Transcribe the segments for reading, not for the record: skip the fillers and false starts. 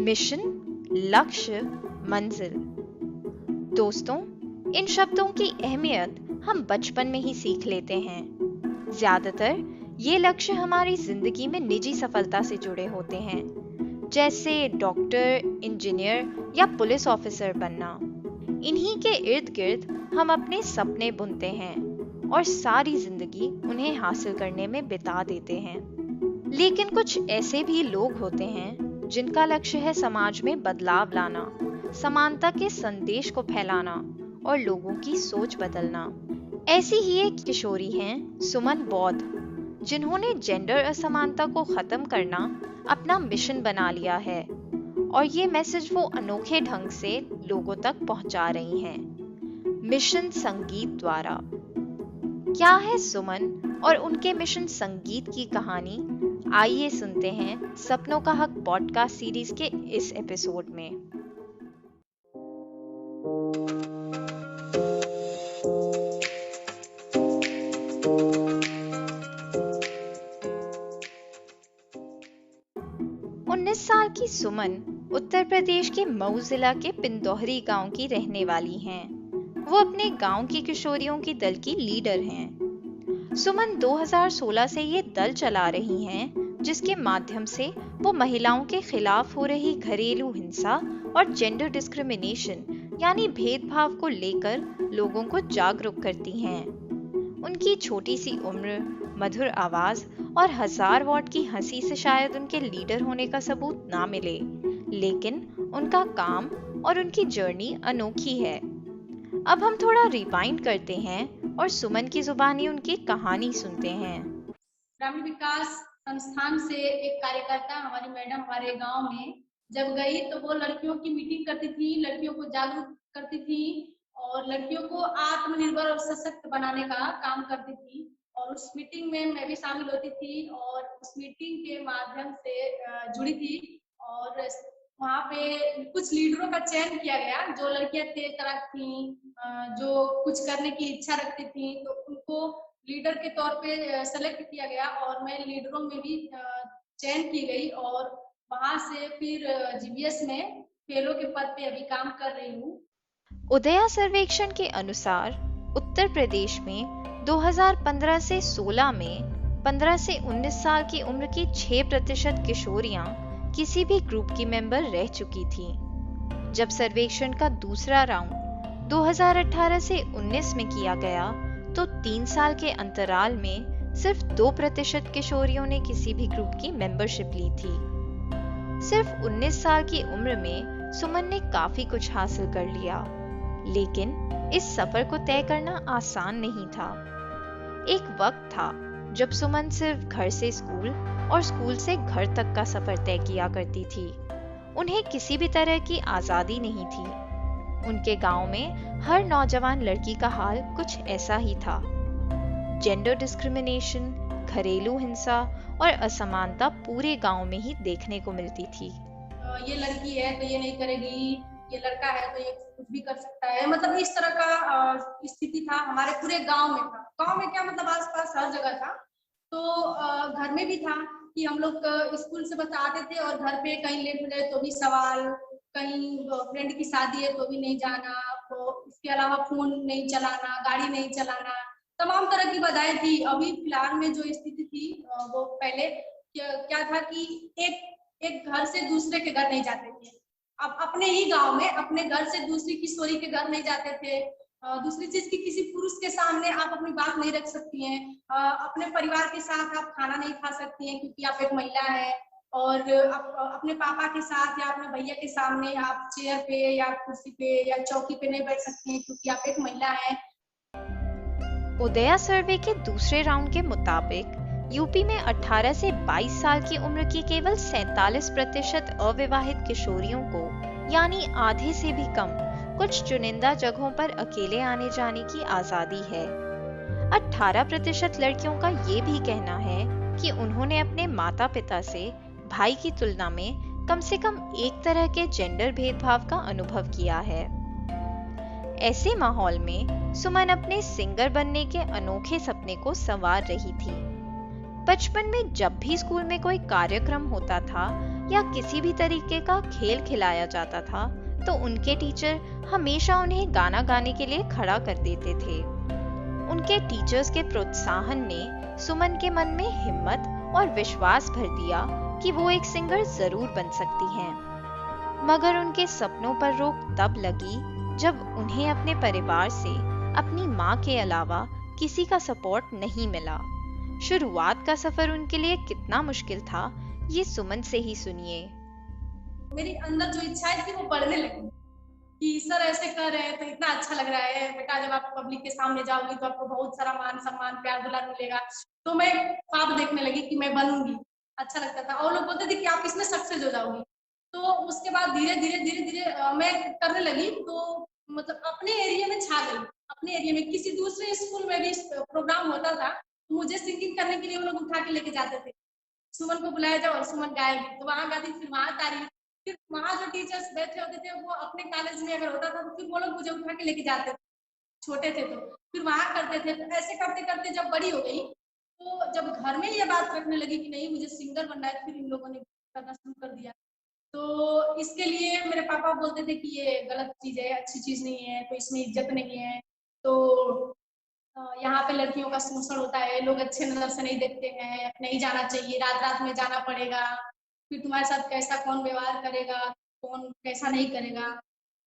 Mission, लक्ष्य, मंजिल। दोस्तों, इन शब्दों की अहमियत हम बचपन में ही सीख लेते हैं। ज्यादातर ये लक्ष्य हमारी जिंदगी में निजी सफलता से जुड़े होते हैं, जैसे डॉक्टर, इंजीनियर या पुलिस ऑफिसर बनना। इन्हीं के इर्द गिर्द हम अपने सपने बुनते हैं और सारी जिंदगी उन्हें हासिल करने में बिता देते हैं। लेकिन कुछ ऐसे भी लोग होते हैं जिनका लक्ष्य है समाज में बदलाव लाना, समानता के संदेश को फैलाना और लोगों की सोच बदलना। ऐसी ही एक किशोरी हैं सुमन बौद्ध, जिन्होंने जेंडर असमानता को खत्म करना अपना मिशन बना लिया है और ये मैसेज वो अनोखे ढंग से लोगों तक पहुंचा रही हैं, मिशन संगीत द्वारा। क्या है सुमन और उनके मिशन संगीत की कहानी? आइए सुनते हैं सपनों का हक पॉडकास्ट सीरीज के इस एपिसोड में। उन्नीस साल की सुमन उत्तर प्रदेश के मऊ जिला के पिंदौहरी गांव की रहने वाली हैं। वो अपने गांव की किशोरियों की दल की लीडर हैं। सुमन 2016 से ये दल चला रही हैं, जिसके माध्यम से वो महिलाओं के खिलाफ हो रही घरेलू हिंसा और जेंडर डिस्क्रिमिनेशन यानी भेदभाव को लेकर लोगों को जागरूक करती हैं। उनकी छोटी सी उम्र, मधुर आवाज और 1000 वॉट की हंसी से शायद उनके लीडर होने का सबूत ना मिले, लेकिन उनका काम और उनकी जर्नी अनोखी है। अब हम थोड़ा रिवाइंड करते हैं और सुमन की जुबानी उनकी कहानी सुनते हैं। ग्रामीण विकास संस्थान से एक कार्यकर्ता हमारी मैडम हमारे गांव में जब गई तो वो लड़कियों की मीटिंग करती थी, लड़कियों को जागरूक करती थी और लड़कियों को आत्मनिर्भर और सशक्त बनाने का काम करती थी। और उस मीटिंग में मैं भी शामिल होती थी और उस मीटिंग के माध्यम से जुड़ी थी। और वहाँ पे कुछ लीडरों का चयन किया गया, जो लड़कियां तेज तराक थी, जो कुछ करने की इच्छा रखती थी, तो उनको लीडर के तौर पे सेलेक्ट किया गया और मैं लीडरों में भी चयन की गई और वहां से फिर जीबीएस में फेलो के पद पे अभी काम कर रही हूँ। उदया सर्वेक्षण के अनुसार उत्तर प्रदेश में 2015 से 16 में 15 से 19 साल की उम्र की 6% किशोरियां किसी भी ग्रुप की मेंबर रह चुकी थी। जब सर्वेक्षण का दूसरा राउंड 2018 से 19 में किया गया तो 3 साल के अंतराल में सिर्फ 2% किशोरियों ने किसी भी ग्रुप की मेंबरशिप ली थी। सिर्फ 19 साल की उम्र में सुमन ने काफी कुछ हासिल कर लिया, लेकिन इस सफर को तय करना आसान नहीं था। एक वक्त था जब सुमन सिर्फ घर से स्कूल और स्कूल से घर तक का सफर तय किया करती थी। उन्हें किसी भी तरह की आजादी नहीं थी। उनके गांव में हर नौजवान लड़की का हाल कुछ ऐसा ही था। जेंडर डिस्क्रिमिनेशन, घरेलू हिंसा और असमानता पूरे गांव में ही देखने को मिलती थी। ये लड़की है तो ये नहीं करेगी, ये लड़का है तो ये कुछ भी कर सकता है, मतलब इस तरह का स्थिति था हमारे पूरे गांव में था। गांव में क्या मतलब आसपास हर जगह था। तो घर में भी था कि हम लोग स्कूल से बस आते थे और घर पे कहीं लेट हो जाए तो भी सवाल, कहीं फ्रेंड की शादी है तो भी नहीं जाना, तो इसके अलावा फोन नहीं चलाना, गाड़ी नहीं चलाना, तमाम तरह की बाधाएं थी। अभी फिलहाल में जो स्थिति थी वो पहले क्या था कि एक घर से दूसरे के घर नहीं जाते थे। अब अपने ही गांव में अपने घर से दूसरी किशोरी के घर नहीं जाते थे। दूसरी चीज की किसी पुरुष के सामने आप अपनी बात नहीं रख सकती हैं। अपने परिवार के साथ आप खाना नहीं खा सकती हैं क्योंकि आप एक महिला है। और अपने पापा के साथ या अपने भैया के सामने आप चेयर पे या कुर्सी पे या चौकी पे नहीं बैठ सकती हैं क्योंकि आप एक महिला है। उदया सर्वे के दूसरे राउंड के मुताबिक यूपी में 18 से 22 साल की उम्र की केवल 47% अविवाहित किशोरियों को, यानी आधे से भी कम, कुछ चुनिंदा जगहों पर अकेले आने जाने की आजादी है। 18% लड़कियों का ये भी कहना है कि उन्होंने अपने माता पिता से भाई की तुलना में कम से कम एक तरह के जेंडर भेदभाव का अनुभव किया है। ऐसे माहौल में सुमन अपने सिंगर बनने के अनोखे सपने को संवार रही थी। बचपन में जब भी स्कूल में कोई कार्यक्रम होता था, या किसी भी तरीके का खेल खिलाया जाता था तो उनके टीचर हमेशा उन्हें गाना गाने के लिए खड़ा कर देते थे। उनके टीचर्स के प्रोत्साहन ने सुमन के मन में हिम्मत और विश्वास भर दिया कि वो एक सिंगर जरूर बन सकती हैं। मगर उनके सपनों पर रोक तब लगी जब उन्हें अपने परिवार से अपनी माँ के अलावा किसी का सपोर्ट नहीं मिला। शुरुआत का सफर उनके लिए कितना मुश्किल था, ये सुमन से ही सुनिए। मेरी अंदर जो इच्छाएं थी वो बढ़ने लगी कि सर ऐसे कर रहे हैं तो इतना अच्छा लग रहा है बेटा, जब आप पब्लिक के सामने जाओगी तो आपको बहुत सारा मान सम्मान प्यार दुलार मिलेगा। तो मैं ख्वाब देखने लगी कि मैं बनूंगी। अच्छा लगता था और लोग बोलते थे कि आप इसमें सक्सेस हो जाओगी। तो उसके बाद धीरे धीरे धीरे धीरे मैं करने लगी। तो मतलब अपने एरिया में छा गई। अपने एरिया में किसी दूसरे स्कूल में भी प्रोग्राम होता था तो मुझे सिंगिंग करने के लिए वो लोग उठा के लेके जाते थे। सुमन को बुलाया जाओ और सुमन गाएगी तो वहां गाती, फिर वहां तारीफ। फिर वहां जो टीचर्स बैठे होते थे वो अपने कॉलेज में अगर होता था तो फिर वो लोग मुझे उठा के लेके जाते थे, छोटे थे तो फिर वहां करते थे। तो ऐसे करते करते जब बड़ी हो गई तो जब घर में ये बात रखने लगी कि नहीं मुझे सिंगर बनना है, फिर इन लोगों ने करना शुरू कर दिया। तो इसके लिए मेरे पापा बोलते थे कि ये गलत चीज है, अच्छी चीज नहीं है, तो इसमें इज्जत नहीं है। तो यहाँ पे लड़कियों का शोषण होता है, लोग अच्छे नजर से नहीं देखते हैं, नहीं जाना चाहिए, रात रात में जाना पड़ेगा, फिर तुम्हारे साथ कैसा कौन व्यवहार करेगा, कौन कैसा नहीं करेगा,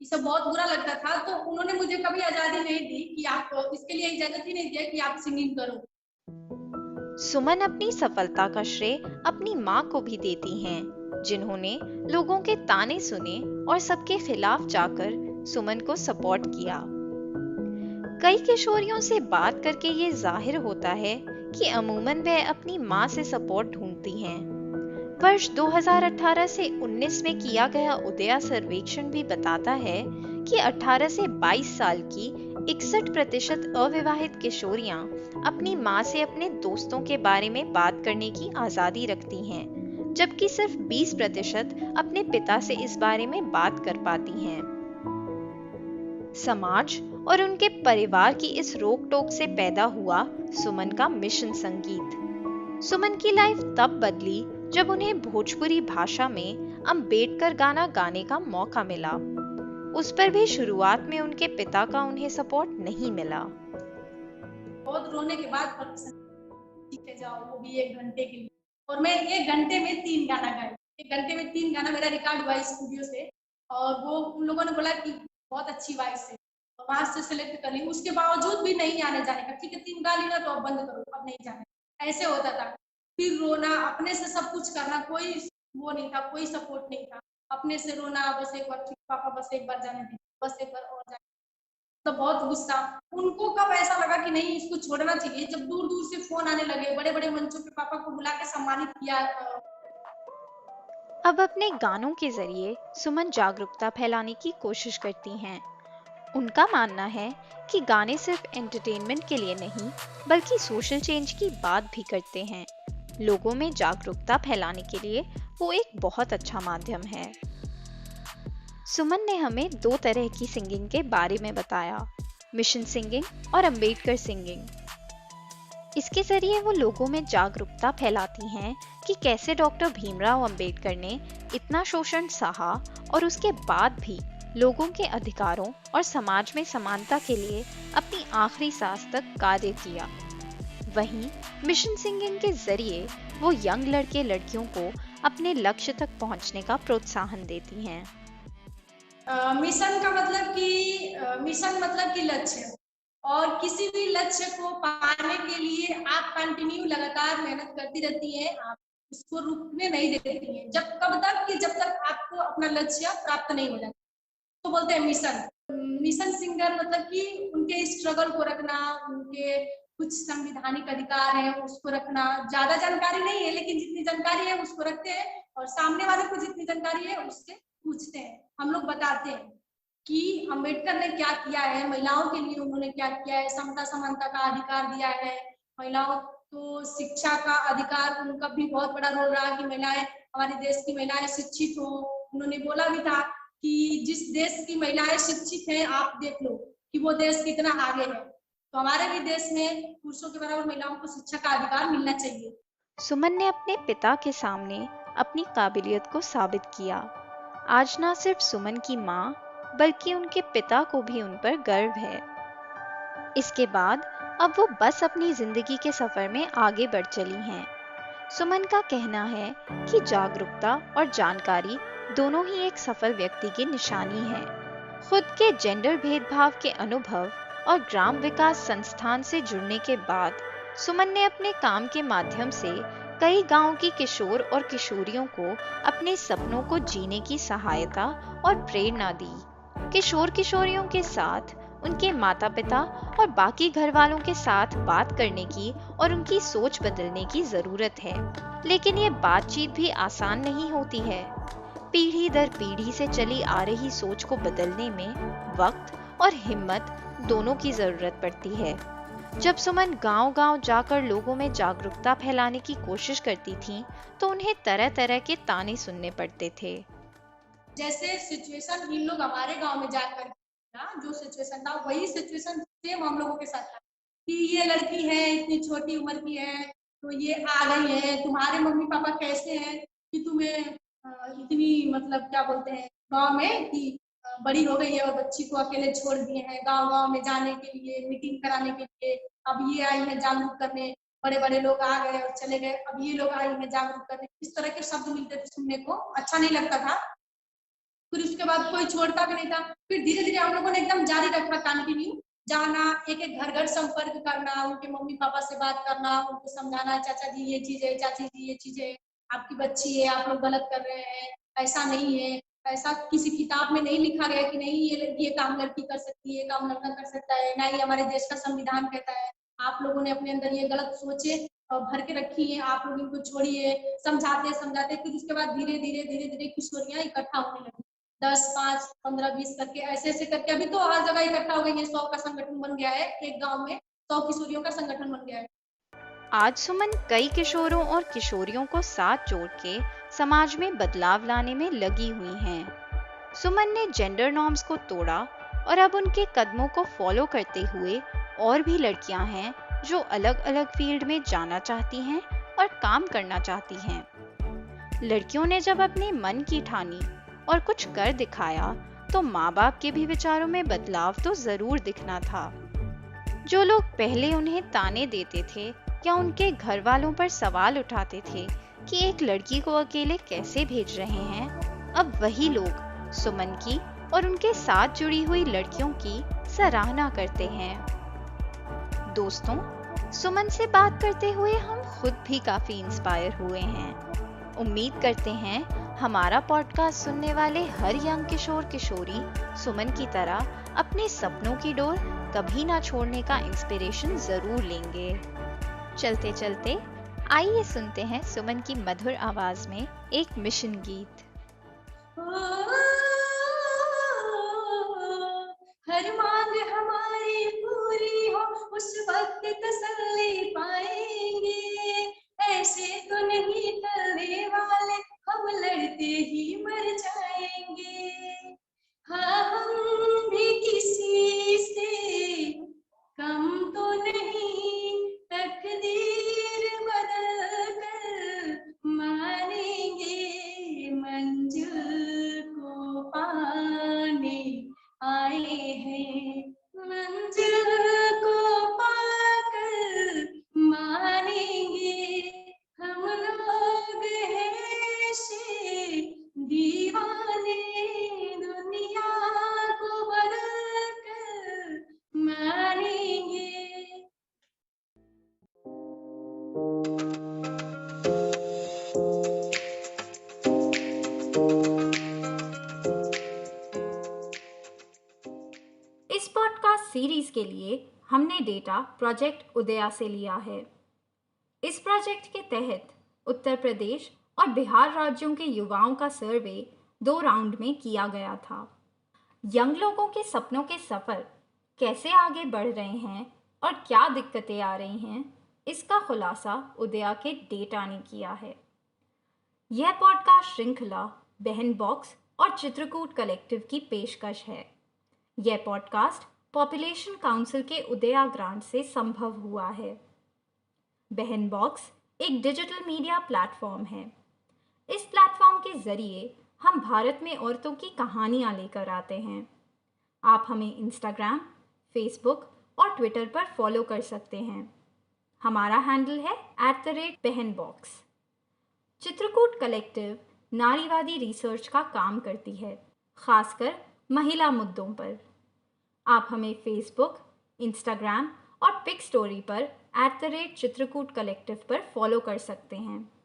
ये सब बहुत बुरा लगता था। तो उन्होंने मुझे कभी आजादी नहीं दी कि आप, इसके लिए इजाजत ही नहीं दिया कि आप सिंगिंग करो। सुमन अपनी सफलता का श्रेय अपनी माँ को भी देती हैं, जिन्होंने लोगों के ताने सुने और सबके खिलाफ जाकर सुमन को सपोर्ट किया। कई किशोरियों से बात करके ये जाहिर होता है कि अमूमन वे अपनी माँ से सपोर्ट ढूंढती हैं। वर्ष 2018 से 19 में किया गया उदया सर्वेक्षण भी बताता है कि 18 से 22 साल की 61% अविवाहित किशोरियां अपनी माँ से अपने दोस्तों के बारे में बात करने की आजादी रखती हैं, जबकि सिर्फ 20% अपने पिता से इस बारे में बात कर पाती हैं। समाज और उनके परिवार की इस रोक टोक से पैदा हुआ सुमन का मिशन संगीत। सुमन की लाइफ तब बदली जब उन्हें भोजपुरी भाषा में अम्बेडकर गाना गाने का मौका मिला। उस पर भी शुरुआत में उनके पिता का उन्हें सपोर्ट नहीं मिला। बहुत रोने के बाद सीखे जाओ, वो भी 1 घंटे के लिए, और मैं 1 घंटे में 3 गाना गाई। 1 घंटे में 3 गाना मेरा रिकॉर्ड हुआ स्टूडियो से, और वो उन लोगों ने बोला कि बहुत अच्छी वॉइस है, और वहां से सिलेक्ट कर ली। उसके बावजूद भी नहीं आने जाने का, ठीक है 3 गा ली ना तो अब बंद करो, अब नहीं जाने, ऐसे होता था। फिर रोना, अपने से सब कुछ करना, कोई वो नहीं था, कोई सपोर्ट नहीं था, अपने से रोना, बस एक बार ठीक पापा बस एक बार जाने दे, बस एक बार और जाने। तो बहुत गुस्सा। उनको कब ऐसा लगा कि नहीं इसको छोड़ना चाहिए, जब दूर दूर से फोन आने लगे, बड़े बड़े मंचों पे पापा को बुला के सम्मानित किया। अब अपने गानों के जरिए सुमन जागरूकता फैलाने की कोशिश करती हैं। उनका मानना है कि गाने सिर्फ एंटरटेनमेंट के लिए नहीं बल्कि सोशल चेंज की बात भी करते हैं। लोगों में जागरूकता फैलाने के लिए वो एक बहुत अच्छा माध्यम है। सुमन ने हमें 2 तरह की सिंगिंग के बारे में बताया, मिशन सिंगिंग और अम्बेडकर सिंगिंग। इसके जरिए वो लोगों में जागरूकता फैलाती हैं कि कैसे डॉक्टर भीमराव अंबेडकर ने इतना शोषण सहा और उसके बाद भी लोगों के अधिकारों और समाज में समानता के लिए अपनी आखिरी सांस तक कार्य किया। वहीं मिशन सिंगिंग के जरिए वो यंग लड़के लड़कियों को अपने लक्ष्य तक पहुंचने का प्रोत्साहन देती हैं। मिशन का मतलब कि मिशन मतलब कि लक्ष्य, और किसी भी लक्ष्य को पाने के लिए आप कंटिन्यू लगातार मेहनत करती रहती हैं, आप उसको रुकने नहीं देती हैं, जब कब तक कि जब तक आपको अपना लक्ष्य प्राप्त नहीं हो जाता, तो बोलते हैं मिशन। मिशन सिंगर मतलब कि उनके स्ट्रगल को रखना, उनके कुछ संविधानिक अधिकार है उसको रखना। ज्यादा जानकारी नहीं है लेकिन जितनी जानकारी है उसको रखते हैं, और सामने वाले को जितनी जानकारी है उससे पूछते हैं। हम लोग बताते हैं कि अम्बेडकर ने क्या किया है, महिलाओं के लिए उन्होंने क्या किया है, समता समानता का अधिकार दिया है, महिलाओं को शिक्षा का अधिकार, उनका भी बहुत बड़ा रोल रहा कि महिलाएं, हमारे देश की महिलाएं शिक्षित हो। उन्होंने बोला भी था कि जिस देश की महिलाएं शिक्षित हैं आप देख लो कि वो देश कितना आगे है। तो हमारे भी देश में पुरुषों के बराबर महिलाओं को शिक्षा का अधिकार मिलना चाहिए। सुमन ने अपने पिता के सामने अपनी काबिलियत को साबित किया। आज ना सिर्फ सुमन की माँ बल्कि उनके पिता को भी उन पर गर्व है। इसके बाद अब वो बस अपनी जिंदगी के सफर में आगे बढ़ चली हैं। सुमन का कहना है कि जागरूकता और जानकारी दोनों ही एक सफल व्यक्ति की निशानी है। खुद के जेंडर भेदभाव के अनुभव और ग्राम विकास संस्थान से जुड़ने के बाद सुमन ने अपने काम के माध्यम से कई गांव की किशोर और किशोरियों को अपने सपनों को जीने की सहायता और प्रेरणा दी। किशोर किशोरियों के साथ उनके माता पिता और बाकी घर वालों के साथ बात करने की और उनकी सोच बदलने की जरूरत है, लेकिन ये बातचीत भी आसान नहीं होती है। पीढ़ी दर पीढ़ी से चली आ रही सोच को बदलने में वक्त और हिम्मत दोनों की जरूरत पड़ती है। जब सुमन गांव-गांव जाकर लोगों में जागरूकता फैलाने की कोशिश करती थीं, तो उन्हें तरह तरह के ताने सुनने पड़ते थे। जैसे सिचुएशन इन लोग हमारे गांव में जाकर ना, जो सिचुएशन था वही सिचुएशन सेम हम लोगों के साथ था कि ये लड़की है, इतनी छोटी उम्र की है, तो ये आ गई है, तुम्हारे मम्मी पापा कैसे हैं कि तुम्हें इतनी मतलब क्या बोलते हैं गांव में कि बड़ी हो गई है और बच्ची को अकेले छोड़ दिए हैं गांव गांव में जाने के लिए, मीटिंग कराने के लिए। अब ये आई है जागरूक करने, बड़े बड़े लोग आ गए और चले गए, अब ये लोग आई है जागरूक करने। इस तरह के शब्द मिलते थे सुनने को, अच्छा नहीं लगता था। फिर उसके बाद कोई छोड़ता भी नहीं था। फिर धीरे धीरे हम लोगों ने एकदम जारी रखा कंटिन्यू जाना, एक एक घर घर संपर्क करना, उनके मम्मी पापा से बात करना, उनको समझाना, चाचा जी ये चीज है, चाची जी ये चीज है, आपकी बच्ची है, आप लोग गलत कर रहे हैं, ऐसा नहीं है, ऐसा किसी किताब में नहीं लिखा गया कि नहीं ये काम लड़की कर सकती है, ये काम लड़का कर सकता है, ना ही हमारे देश का संविधान कहता है। आप लोगों ने अपने अंदर ये गलत सोचे और भर के रखी है, आप लोग इनको छोड़िए। समझाते समझाते फिर उसके बाद धीरे धीरे धीरे धीरे किशोरियां इकट्ठा होने लगी, 10, 5, 15, 20 करके ऐसे ऐसे करके अभी तो हर जगह इकट्ठा हो गई है। 100 का संगठन बन गया है, एक गांव में 100 किशोरियों का संगठन बन गया है। आज सुमन कई किशोरों और किशोरियों को साथ जोड़ के समाज में बदलाव लाने में लगी हुई हैं। सुमन ने जेंडर नॉर्म्स को तोड़ा और अब उनके कदमों को फॉलो करते हुए और भी लड़कियां हैं जो अलग अलग फील्ड में जाना चाहती हैं और काम करना चाहती हैं। लड़कियों ने जब अपने मन की ठानी और कुछ कर दिखाया तो माँ बाप के भी विचारों में बदलाव तो जरूर दिखना था। जो लोग पहले उन्हें ताने देते थे या उनके घर वालों पर सवाल उठाते थे कि एक लड़की को अकेले कैसे भेज रहे हैं, अब वही लोग सुमन की और उनके साथ जुड़ी हुई लड़कियों की सराहना करते हैं। दोस्तों, सुमन से बात करते हुए हम खुद भी काफी इंस्पायर हुए हैं। उम्मीद करते हैं हमारा पॉडकास्ट सुनने वाले हर यंग किशोर किशोरी सुमन की तरह अपने सपनों की डोर कभी ना छोड़ने का इंस्पिरेशन जरूर लेंगे। चलते चलते आइए सुनते हैं सुमन की मधुर आवाज में एक मिशन गीत। हर मांग हमारी पूरी हो उस वक्त तसल्ली पाएंगे, ऐसे तो नहीं टलने वाले, हम लड़ते ही मर जाएंगे। हाँ, हम भी किसी से कम तो नहीं, तकदीर बदल कर मानेंगे, मंजिल को पाने आए हैं, मंजिल को पाकर मानेंगे, हम लोग हैं से दीवाने, दुनिया को बदल कर मानेंगे। इस पॉडकास्ट सीरीज के लिए हमने डेटा प्रोजेक्ट उदया से लिया है। इस प्रोजेक्ट के तहत उत्तर प्रदेश और बिहार राज्यों के युवाओं का सर्वे 2 राउंड में किया गया था। यंग लोगों के सपनों के सफर कैसे आगे बढ़ रहे हैं और क्या दिक्कतें आ रही हैं, इसका खुलासा उदया के डेटा ने किया है। यह पॉडकास्ट श्रृंखला बहन बॉक्स और चित्रकूट कलेक्टिव की पेशकश है। यह पॉडकास्ट पॉपुलेशन काउंसिल के उदया ग्रांट से संभव हुआ है। बहन बॉक्स एक डिजिटल मीडिया प्लेटफॉर्म है। इस प्लेटफॉर्म के ज़रिए हम भारत में औरतों की कहानियाँ लेकर आते हैं। आप हमें इंस्टाग्राम, फेसबुक और ट्विटर पर फॉलो कर सकते हैं। हमारा हैंडल है @बहनबॉक्स। चित्रकूट कलेक्टिव नारीवादी रिसर्च का काम करती है, खासकर महिला मुद्दों पर। आप हमें फेसबुक, इंस्टाग्राम और पिक स्टोरी पर @चित्रकूट कलेक्टिव पर फॉलो कर सकते हैं।